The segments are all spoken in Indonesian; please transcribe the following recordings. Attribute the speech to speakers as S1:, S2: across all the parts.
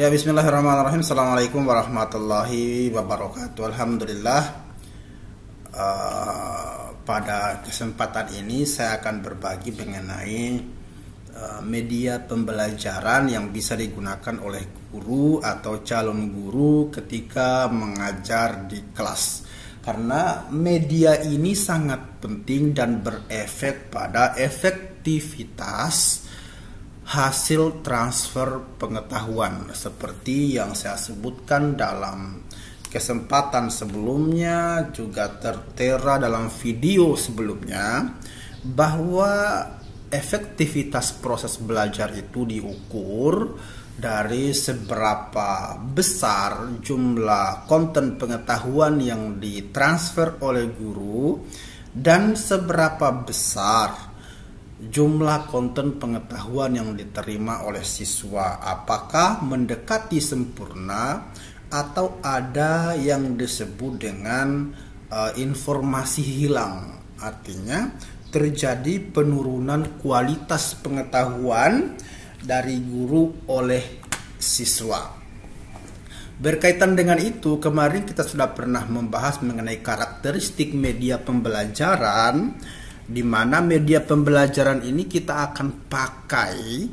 S1: Ya, bismillahirrahmanirrahim. Assalamualaikum warahmatullahi wabarakatuh. Alhamdulillah, pada kesempatan ini saya akan berbagi mengenai media pembelajaran yang bisa digunakan oleh guru atau calon guru ketika mengajar di kelas. Karena media ini sangat penting dan berefek pada efektivitas hasil transfer pengetahuan, seperti yang saya sebutkan dalam kesempatan sebelumnya, juga tertera dalam video sebelumnya, bahwa efektivitas proses belajar itu diukur dari seberapa besar jumlah konten pengetahuan yang ditransfer oleh guru dan seberapa besar jumlah konten pengetahuan yang diterima oleh siswa. Apakah mendekati sempurna atau ada yang disebut dengan informasi hilang, artinya terjadi penurunan kualitas pengetahuan dari guru oleh siswa. Berkaitan dengan itu, kemarin kita sudah pernah membahas mengenai karakteristik media pembelajaran, di mana media pembelajaran ini kita akan pakai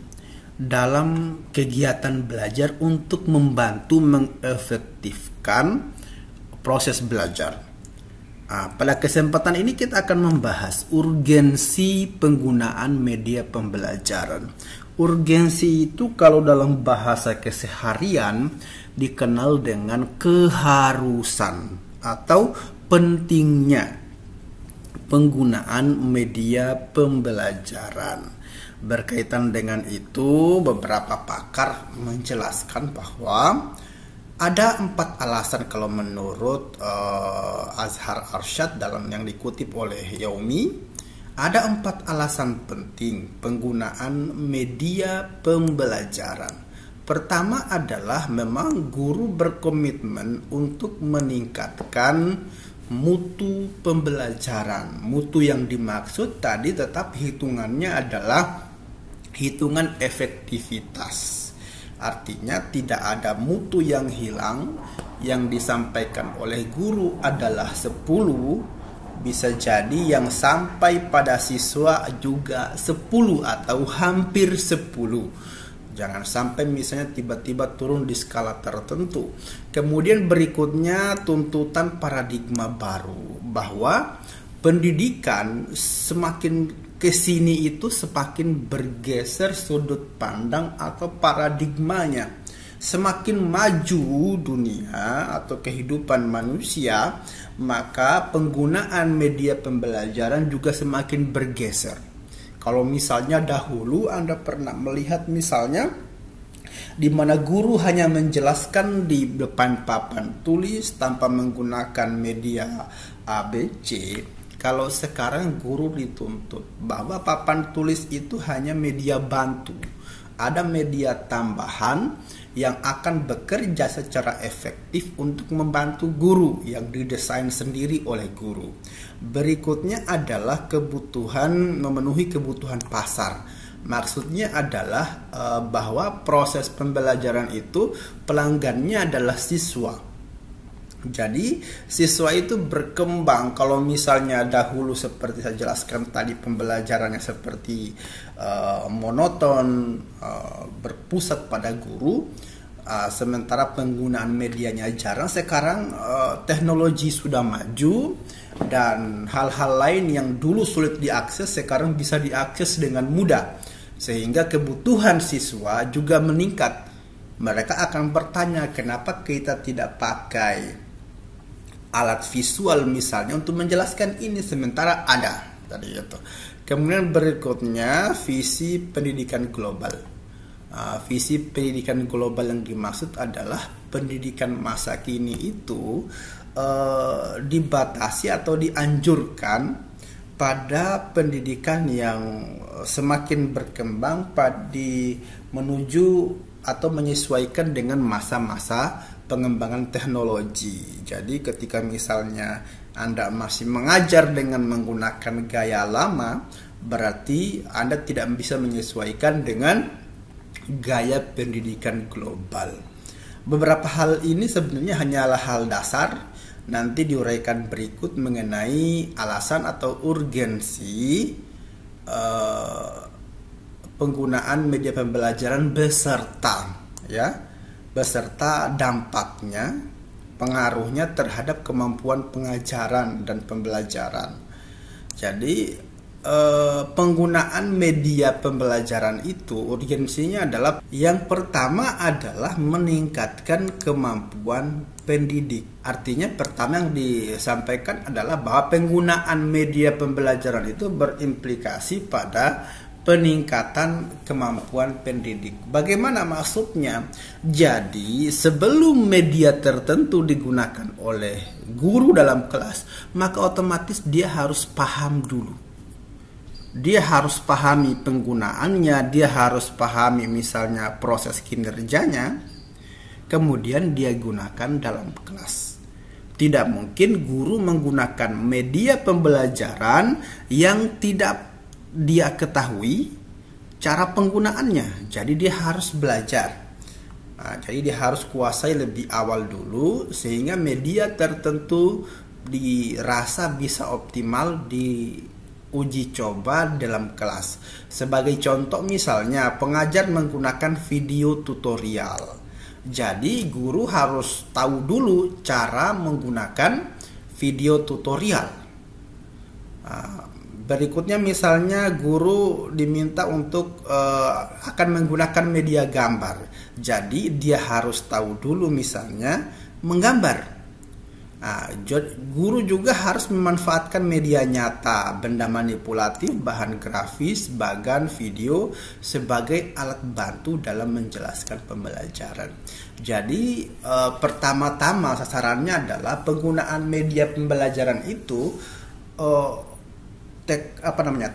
S1: dalam kegiatan belajar untuk membantu mengefektifkan proses belajar. Pada kesempatan ini kita akan membahas urgensi penggunaan media pembelajaran. Urgensi itu kalau dalam bahasa keseharian dikenal dengan keharusan atau pentingnya penggunaan media pembelajaran. Berkaitan dengan itu, beberapa pakar menjelaskan bahwa ada 4 alasan kalau menurut Azhar Arsyad dalam yang dikutip oleh Yaumi. Ada 4 alasan penting penggunaan media pembelajaran. Pertama adalah memang guru berkomitmen untuk meningkatkan mutu pembelajaran. Mutu yang dimaksud tadi tetap hitungannya adalah hitungan efektivitas. Artinya tidak ada mutu yang hilang. Yang disampaikan oleh guru adalah 10, bisa jadi yang sampai pada siswa juga 10 atau hampir 10. Jangan sampai misalnya tiba-tiba turun di skala tertentu. Kemudian berikutnya tuntutan paradigma baru, bahwa pendidikan semakin kesini itu semakin bergeser sudut pandang atau paradigmanya. Semakin maju dunia atau kehidupan manusia, maka penggunaan media pembelajaran juga semakin bergeser. Kalau misalnya dahulu Anda pernah melihat misalnya di mana guru hanya menjelaskan di depan papan tulis tanpa menggunakan media ABC, kalau sekarang guru dituntut bahwa papan tulis itu hanya media bantu. Ada media tambahan yang akan bekerja secara efektif untuk membantu guru yang didesain sendiri oleh guru. Berikutnya adalah memenuhi kebutuhan pasar. Maksudnya adalah bahwa proses pembelajaran itu pelanggannya adalah siswa. Jadi siswa itu berkembang. Kalau misalnya dahulu seperti saya jelaskan tadi, pembelajarannya seperti monoton, berpusat pada guru, sementara penggunaan medianya jarang. Sekarang teknologi sudah maju dan hal-hal lain yang dulu sulit diakses sekarang bisa diakses dengan mudah, sehingga kebutuhan siswa juga meningkat. Mereka akan bertanya, kenapa kita tidak pakai alat visual misalnya untuk menjelaskan ini, sementara ada tadi itu. Kemudian berikutnya visi pendidikan global. Visi pendidikan global yang dimaksud adalah pendidikan masa kini itu dibatasi atau dianjurkan pada pendidikan yang semakin berkembang menuju atau menyesuaikan dengan masa-masa pengembangan teknologi. Jadi ketika misalnya Anda masih mengajar dengan menggunakan gaya lama, berarti Anda tidak bisa menyesuaikan dengan gaya pendidikan global. Beberapa hal ini sebenarnya hanyalah hal dasar. Nanti diuraikan berikut mengenai alasan atau urgensi penggunaan media pembelajaran beserta dampaknya, pengaruhnya terhadap kemampuan pengajaran dan pembelajaran. Jadi penggunaan media pembelajaran itu urgensinya adalah yang pertama adalah meningkatkan kemampuan pendidik. Artinya pertama yang disampaikan adalah bahwa penggunaan media pembelajaran itu berimplikasi pada peningkatan kemampuan pendidik. Bagaimana maksudnya? Jadi sebelum media tertentu digunakan oleh guru dalam kelas, maka otomatis dia harus paham dulu. Dia harus pahami penggunaannya, dia harus pahami misalnya proses kinerjanya, kemudian dia gunakan dalam kelas. Tidak mungkin guru menggunakan media pembelajaran yang tidak dia ketahui cara penggunaannya. Jadi dia harus belajar. Jadi dia harus kuasai lebih awal dulu sehingga media tertentu dirasa bisa optimal diuji coba dalam kelas. Sebagai contoh misalnya pengajar menggunakan video tutorial. Jadi guru harus tahu dulu cara menggunakan video tutorial. Berikutnya misalnya guru diminta untuk akan menggunakan media gambar. Jadi dia harus tahu dulu misalnya menggambar. Guru juga harus memanfaatkan media nyata, benda manipulatif, bahan grafis, bagan video sebagai alat bantu dalam menjelaskan pembelajaran. Jadi pertama-tama sasarannya adalah penggunaan media pembelajaran itu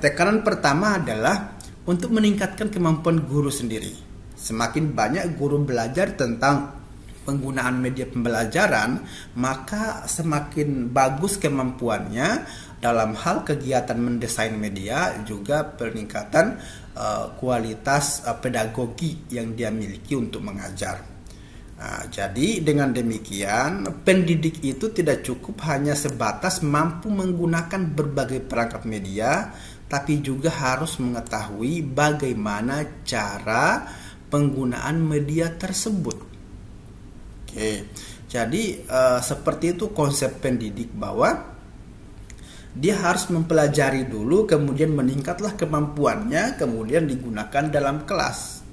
S1: tekanan pertama adalah untuk meningkatkan kemampuan guru sendiri. Semakin banyak guru belajar tentang penggunaan media pembelajaran, maka semakin bagus kemampuannya dalam hal kegiatan mendesain media, juga peningkatan kualitas pedagogi yang dia miliki untuk mengajar. Jadi dengan demikian pendidik itu tidak cukup hanya sebatas mampu menggunakan berbagai perangkat media, tapi juga harus mengetahui bagaimana cara penggunaan media tersebut. Oke, jadi seperti itu konsep pendidik, bahwa dia harus mempelajari dulu, kemudian meningkatlah kemampuannya, kemudian digunakan dalam kelas.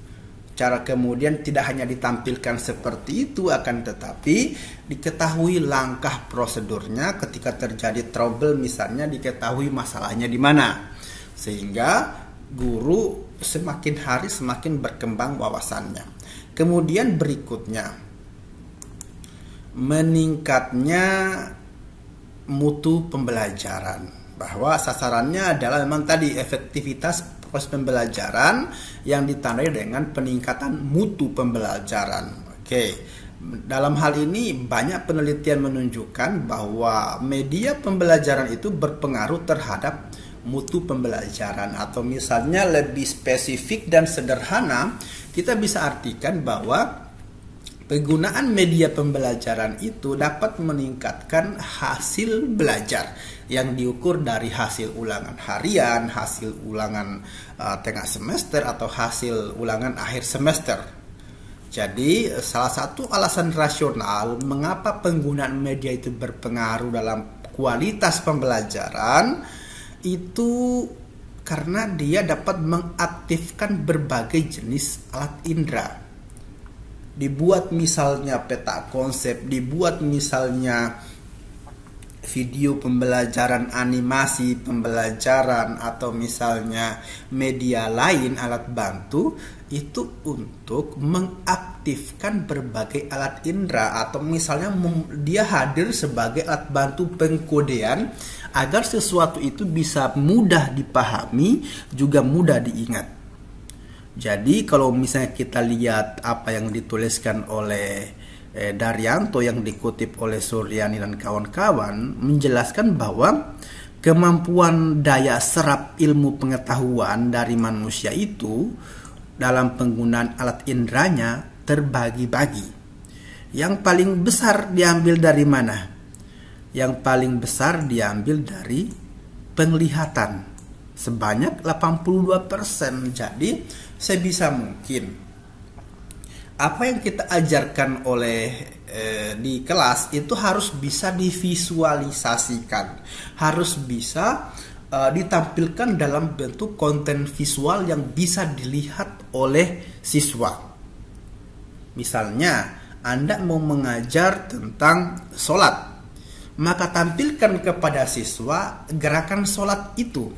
S1: Cara kemudian tidak hanya ditampilkan seperti itu, akan tetapi diketahui langkah prosedurnya ketika terjadi trouble misalnya, diketahui masalahnya di mana, sehingga guru semakin hari semakin berkembang wawasannya. Kemudian berikutnya, meningkatnya mutu pembelajaran, bahwa sasarannya adalah memang tadi efektivitas proses pembelajaran yang ditandai dengan peningkatan mutu pembelajaran. Oke, dalam hal ini banyak penelitian menunjukkan bahwa media pembelajaran itu berpengaruh terhadap mutu pembelajaran, atau misalnya lebih spesifik dan sederhana kita bisa artikan bahwa penggunaan media pembelajaran itu dapat meningkatkan hasil belajar yang diukur dari hasil ulangan harian, hasil ulangan tengah semester, atau hasil ulangan akhir semester. Jadi salah satu alasan rasional mengapa penggunaan media itu berpengaruh dalam kualitas pembelajaran itu karena dia dapat mengaktifkan berbagai jenis alat indera. Dibuat misalnya peta konsep, dibuat misalnya video pembelajaran, animasi pembelajaran, atau misalnya media lain, alat bantu, itu untuk mengaktifkan berbagai alat indera, atau misalnya dia hadir sebagai alat bantu pengkodean agar sesuatu itu bisa mudah dipahami, juga mudah diingat. Jadi kalau misalnya kita lihat apa yang dituliskan oleh Daryanto yang dikutip oleh Suryani dan kawan-kawan, menjelaskan bahwa kemampuan daya serap ilmu pengetahuan dari manusia itu dalam penggunaan alat inderanya terbagi-bagi. Yang paling besar diambil dari mana? Yang paling besar diambil dari penglihatan sebanyak 82%. Jadi sebisa mungkin apa yang kita ajarkan di kelas itu harus bisa divisualisasikan, harus bisa ditampilkan dalam bentuk konten visual yang bisa dilihat oleh siswa. Misalnya Anda mau mengajar tentang sholat, maka tampilkan kepada siswa gerakan sholat itu.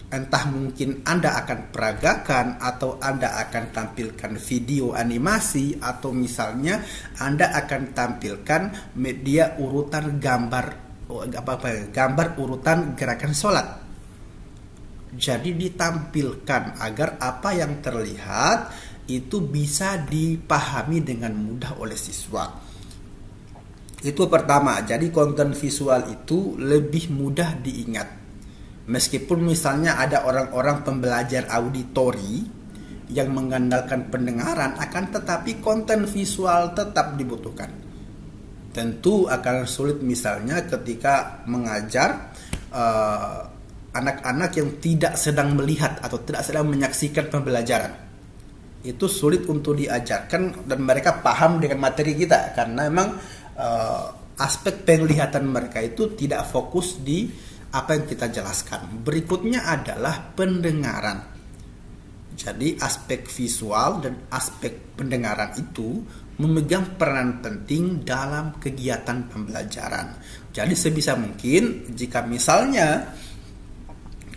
S1: Entah mungkin Anda akan peragakan, atau Anda akan tampilkan video animasi, atau misalnya Anda akan tampilkan media urutan gambar urutan gerakan sholat. Jadi ditampilkan agar apa yang terlihat itu bisa dipahami dengan mudah oleh siswa. Itu pertama, jadi konten visual itu lebih mudah diingat. Meskipun misalnya ada orang-orang pembelajar auditori yang mengandalkan pendengaran, akan tetapi konten visual tetap dibutuhkan. Tentu akan sulit misalnya ketika mengajar anak-anak yang tidak sedang melihat atau tidak sedang menyaksikan pembelajaran. Itu sulit untuk diajarkan dan mereka paham dengan materi kita, karena memang aspek penglihatan mereka itu tidak fokus di apa yang kita jelaskan. Berikutnya adalah pendengaran. Jadi aspek visual dan aspek pendengaran itu memegang peranan penting dalam kegiatan pembelajaran. Jadi sebisa mungkin jika misalnya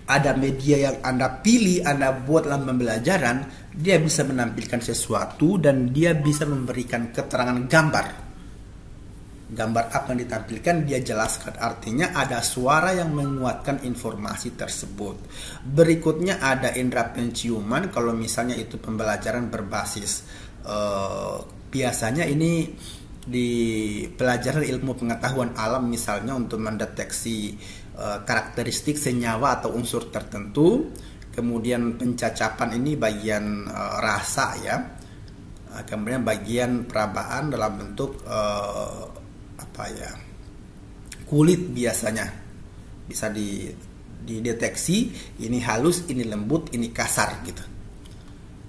S1: ada media yang Anda pilih, Anda buat dalam pembelajaran, dia bisa menampilkan sesuatu dan dia bisa memberikan keterangan gambar. Gambar apa yang ditampilkan dia jelaskan, artinya ada suara yang menguatkan informasi tersebut. Berikutnya ada indera penciuman, kalau misalnya itu pembelajaran berbasis biasanya ini di pelajaran ilmu pengetahuan alam, misalnya untuk mendeteksi karakteristik senyawa atau unsur tertentu. Kemudian pencacapan ini bagian rasa ya. Kemudian bagian perabaan dalam bentuk kulit, biasanya bisa dideteksi ini halus, ini lembut, ini kasar gitu.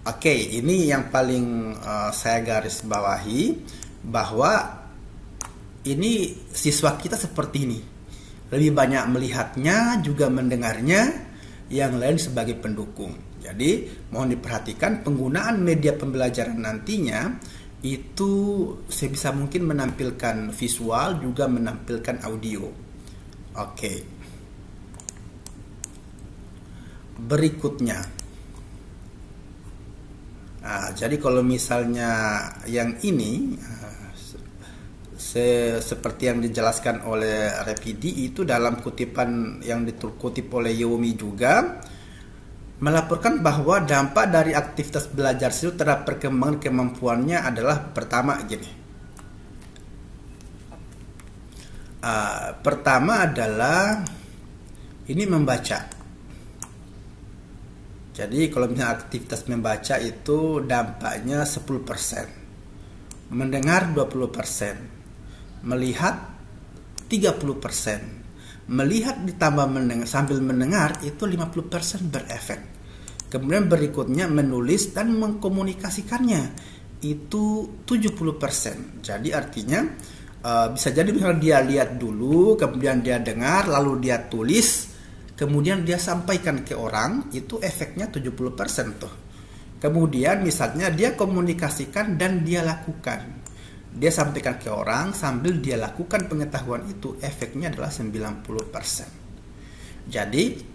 S1: Oke, ini yang paling saya garis bawahi, bahwa ini siswa kita seperti ini. Lebih banyak melihatnya, juga mendengarnya, yang lain sebagai pendukung. Jadi mohon diperhatikan penggunaan media pembelajaran nantinya itu sebisa mungkin menampilkan visual, juga menampilkan audio. Oke. Berikutnya. Nah, jadi kalau misalnya yang ini seperti yang dijelaskan oleh Repidi, itu dalam kutipan yang dikutip oleh Yomi juga melaporkan bahwa dampak dari aktivitas belajar itu terhadap perkembangan kemampuannya adalah pertama gini. Pertama adalah ini membaca. Jadi kalau misalnya aktivitas membaca itu dampaknya 10%, mendengar 20%, melihat 30%, melihat ditambah mendengar sambil mendengar itu 50% berefek. Kemudian berikutnya menulis dan mengkomunikasikannya itu 70%. Jadi artinya bisa jadi misalnya dia lihat dulu, kemudian dia dengar, lalu dia tulis, kemudian dia sampaikan ke orang, itu efeknya 70% tuh. Kemudian misalnya dia komunikasikan dan dia lakukan. Dia sampaikan ke orang sambil dia lakukan pengetahuan itu, efeknya adalah 90%. Jadi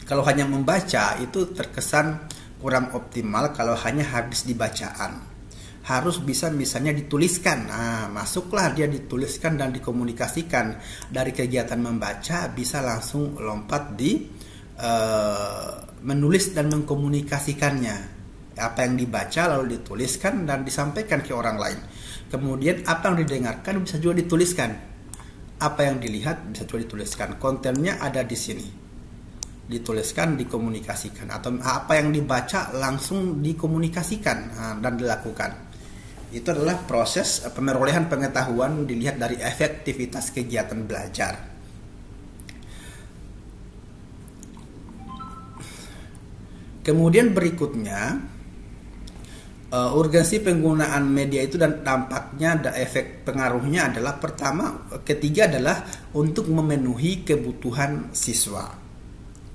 S1: kalau hanya membaca itu terkesan kurang optimal kalau hanya habis di bacaan. Harus bisa misalnya dituliskan. Nah, masuklah dia dituliskan dan dikomunikasikan. Dari kegiatan membaca bisa langsung lompat di menulis dan mengkomunikasikannya. Apa yang dibaca lalu dituliskan dan disampaikan ke orang lain. Kemudian apa yang didengarkan bisa juga dituliskan. Apa yang dilihat bisa juga dituliskan. Kontennya ada di sini. Dituliskan, dikomunikasikan. Atau apa yang dibaca langsung dikomunikasikan dan dilakukan. Itu adalah proses pemerolehan pengetahuan dilihat dari efektivitas kegiatan belajar. Kemudian berikutnya, urgensi penggunaan media itu dan dampaknya dan efek pengaruhnya adalah ketiga adalah untuk memenuhi kebutuhan siswa.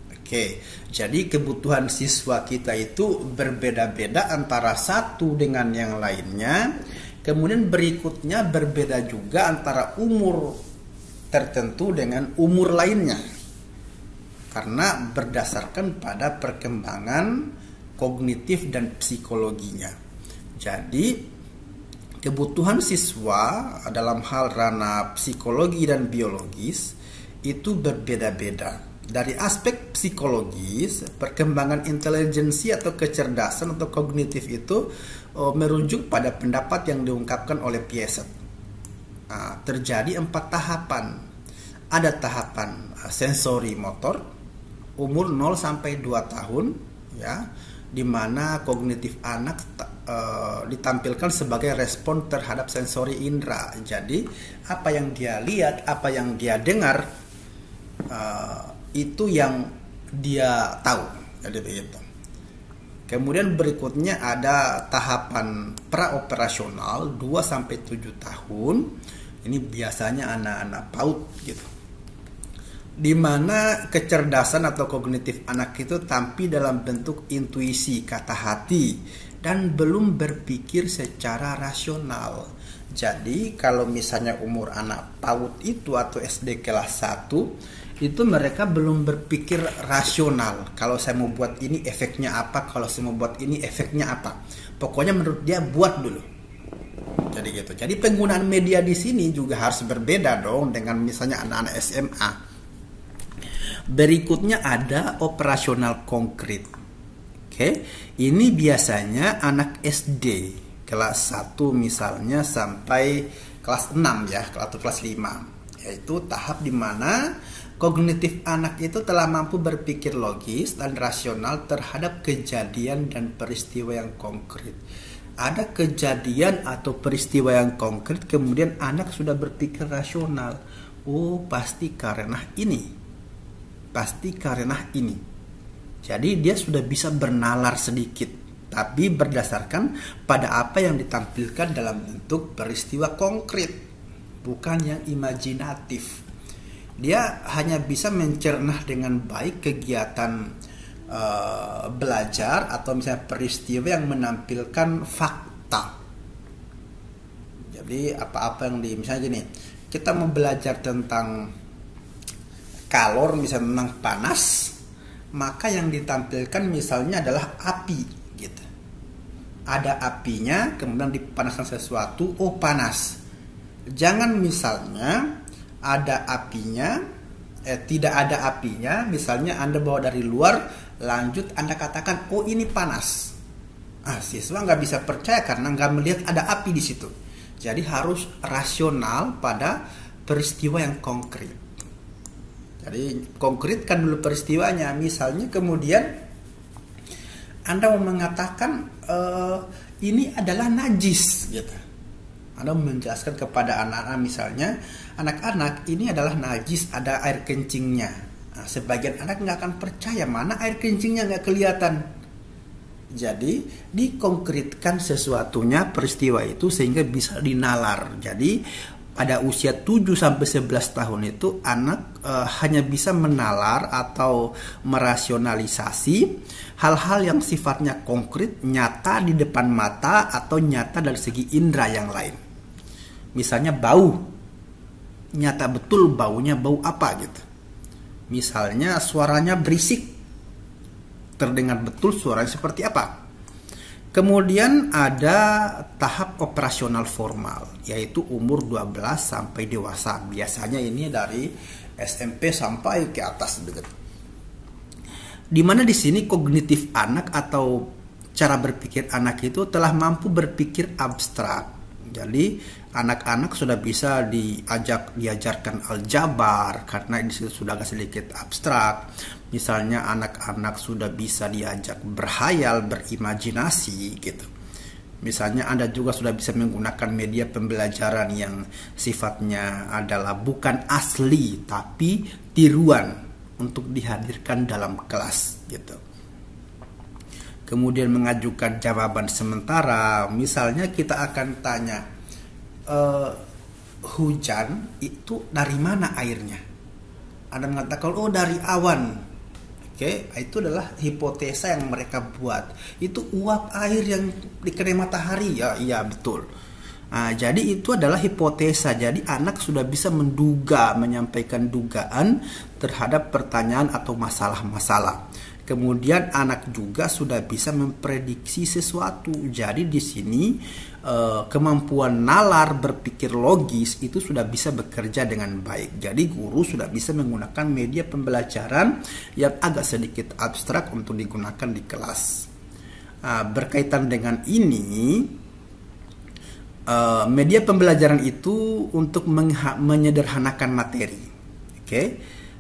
S1: Oke, jadi kebutuhan siswa kita itu berbeda-beda antara satu dengan yang lainnya. Kemudian berikutnya berbeda juga antara umur tertentu dengan umur lainnya. Karena berdasarkan pada perkembangan kognitif dan psikologinya. Jadi kebutuhan siswa dalam hal ranah psikologi dan biologis itu berbeda-beda. Dari aspek psikologis, perkembangan intelijensi atau kecerdasan atau kognitif itu merujuk pada pendapat yang diungkapkan oleh Piaget. Terjadi 4 tahapan. Ada tahapan sensori motor, umur 0 sampai 2 tahun, ya, di mana kognitif anak ditampilkan sebagai respon terhadap sensori indera. Jadi apa yang dia lihat, apa yang dia dengar, itu yang dia tahu. Jadi begitu. Kemudian berikutnya ada tahapan praoperasional 2 sampai 7 tahun. Ini biasanya anak-anak PAUD gitu. Di mana kecerdasan atau kognitif anak itu tampil dalam bentuk intuisi, kata hati, dan belum berpikir secara rasional. Jadi kalau misalnya umur anak PAUD itu atau SD kelas 1, itu mereka belum berpikir rasional. Kalau saya mau buat ini efeknya apa, kalau saya mau buat ini efeknya apa. Pokoknya menurut dia buat dulu. Jadi gitu. Jadi penggunaan media di sini juga harus berbeda dong dengan misalnya anak-anak SMA. Berikutnya ada operasional konkret. Oke, ini biasanya anak SD kelas 1 misalnya sampai kelas 6 ya, atau kelas 5. Yaitu tahap di mana kognitif anak itu telah mampu berpikir logis dan rasional terhadap kejadian dan peristiwa yang konkret. Ada kejadian atau peristiwa yang konkret, kemudian anak sudah berpikir rasional. Oh, pasti karena ini. Pasti karena ini. Jadi dia sudah bisa bernalar sedikit, tapi berdasarkan pada apa yang ditampilkan dalam bentuk peristiwa konkret, bukan yang imajinatif. Dia hanya bisa mencerna dengan baik kegiatan belajar atau misalnya peristiwa yang menampilkan fakta. Jadi apa-apa yang misalnya gini, kita mau belajar tentang kalor, misalnya tentang panas, maka yang ditampilkan misalnya adalah api gitu. Ada apinya, kemudian dipanaskan sesuatu, oh panas. Jangan misalnya ada apinya, tidak ada apinya, misalnya Anda bawa dari luar, lanjut Anda katakan, oh ini panas. Siswa nggak bisa percaya karena nggak melihat ada api di situ. Jadi harus rasional pada peristiwa yang konkret. Jadi konkretkan dulu peristiwanya. Misalnya kemudian Anda mau mengatakan ini adalah najis gitu. Anda menjelaskan kepada anak-anak misalnya, anak-anak ini adalah najis, ada air kencingnya. Sebagian anak nggak akan percaya, mana air kencingnya nggak kelihatan. Jadi dikonkretkan sesuatunya, peristiwa itu sehingga bisa dinalar. Jadi pada usia 7-11 tahun itu anak hanya bisa menalar atau merasionalisasi hal-hal yang sifatnya konkret, nyata di depan mata atau nyata dari segi indera yang lain. Misalnya bau, nyata betul baunya bau apa gitu. Misalnya suaranya berisik, terdengar betul suaranya seperti apa. Kemudian ada tahap operasional formal, yaitu umur 12 sampai dewasa. Biasanya ini dari SMP sampai ke atas begitu. Di mana di sini kognitif anak atau cara berpikir anak itu telah mampu berpikir abstrak. Jadi anak-anak sudah bisa diajarkan aljabar karena di situ sudah agak sedikit abstrak. Misalnya anak-anak sudah bisa diajak berhayal, berimajinasi gitu. Misalnya Anda juga sudah bisa menggunakan media pembelajaran yang sifatnya adalah bukan asli tapi tiruan untuk dihadirkan dalam kelas gitu. Kemudian mengajukan jawaban sementara, misalnya kita akan tanya, hujan itu dari mana airnya? Anda mengatakan, oh dari awan. Oke, itu adalah hipotesa yang mereka buat. Itu uap air yang dikenai matahari. Ya, iya betul. Nah, jadi itu adalah hipotesa. Jadi anak sudah bisa menduga, menyampaikan dugaan terhadap pertanyaan atau masalah-masalah. Kemudian anak juga sudah bisa memprediksi sesuatu. Jadi di sini kemampuan nalar berpikir logis itu sudah bisa bekerja dengan baik. Jadi guru sudah bisa menggunakan media pembelajaran yang agak sedikit abstrak untuk digunakan di kelas. Berkaitan dengan ini, media pembelajaran itu untuk menyederhanakan materi. Oke.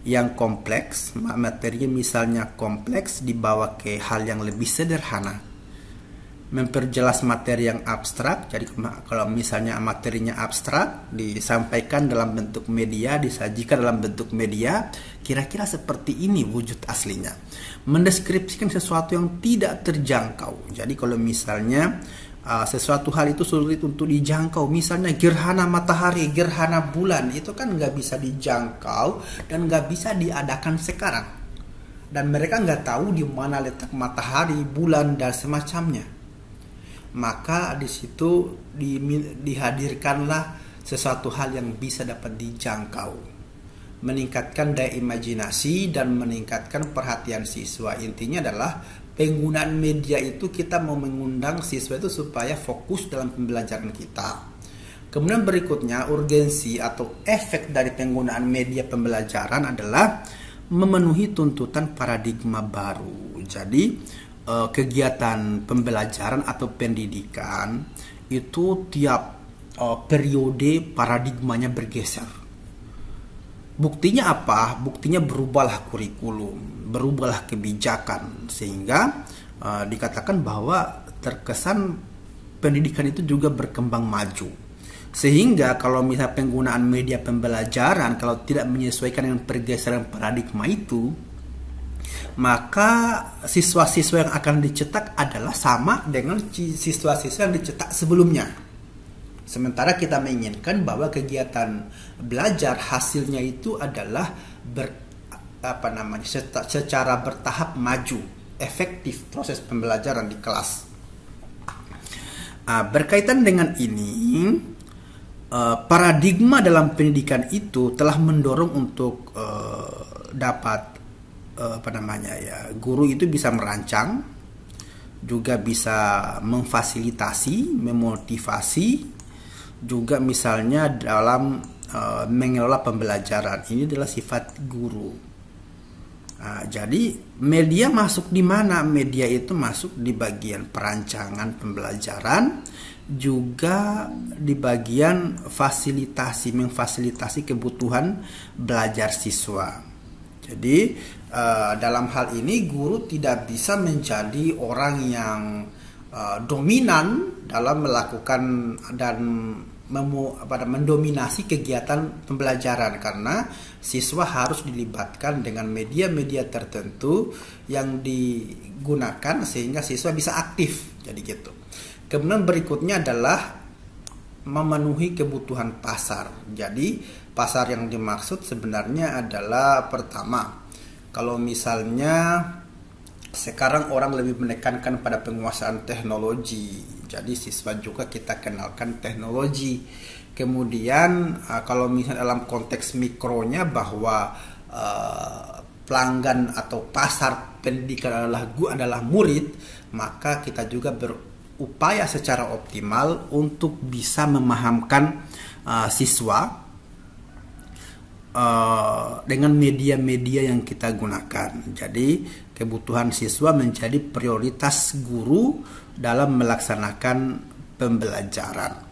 S1: Yang kompleks, materinya misalnya kompleks dibawa ke hal yang lebih sederhana. Memperjelas materi yang abstrak, jadi kalau misalnya materinya abstrak disampaikan dalam bentuk media, disajikan dalam bentuk media, kira-kira seperti ini wujud aslinya. Mendeskripsikan sesuatu yang tidak terjangkau. Jadi kalau misalnya sesuatu hal itu sulit untuk dijangkau, misalnya gerhana matahari, gerhana bulan, itu kan nggak bisa dijangkau dan nggak bisa diadakan sekarang, dan mereka nggak tahu di mana letak matahari, bulan dan semacamnya. Maka di situ dihadirkanlah sesuatu hal yang bisa dapat dijangkau, meningkatkan daya imajinasi dan meningkatkan perhatian siswa. Intinya adalah penggunaan media itu kita mau mengundang siswa itu supaya fokus dalam pembelajaran kita. Kemudian berikutnya, urgensi atau efek dari penggunaan media pembelajaran adalah memenuhi tuntutan paradigma baru. Jadi kegiatan pembelajaran atau pendidikan itu tiap periode paradigmanya bergeser. Buktinya apa? Buktinya berubahlah kurikulum, berubahlah kebijakan, sehingga dikatakan bahwa terkesan pendidikan itu juga berkembang maju. Sehingga kalau misalnya penggunaan media pembelajaran kalau tidak menyesuaikan dengan pergeseran paradigma itu, maka siswa-siswa yang akan dicetak adalah sama dengan siswa-siswa yang dicetak sebelumnya. Sementara kita menginginkan bahwa kegiatan belajar hasilnya itu adalah secara bertahap maju, efektif proses pembelajaran di kelas. Berkaitan dengan ini, paradigma dalam pendidikan itu telah mendorong untuk dapat guru itu bisa merancang, juga bisa memfasilitasi, memotivasi, juga misalnya dalam mengelola pembelajaran. Ini adalah sifat guru. Jadi media masuk di mana? Media itu masuk di bagian perancangan pembelajaran, juga di bagian memfasilitasi kebutuhan belajar siswa. Jadi dalam hal ini guru tidak bisa menjadi orang yang dominan dalam melakukan dan mendominasi kegiatan pembelajaran, karena siswa harus dilibatkan dengan media-media tertentu yang digunakan sehingga siswa bisa aktif. Jadi gitu. Kemudian berikutnya adalah memenuhi kebutuhan pasar. Jadi pasar yang dimaksud sebenarnya adalah, pertama, kalau misalnya sekarang orang lebih menekankan pada penguasaan teknologi, jadi siswa juga kita kenalkan teknologi. Kemudian kalau misalnya dalam konteks mikronya bahwa pelanggan atau pasar pendidikan adalah murid, maka kita juga berupaya secara optimal untuk bisa memahamkan siswa dengan media-media yang kita gunakan. Jadi kebutuhan siswa menjadi prioritas guru dalam melaksanakan pembelajaran.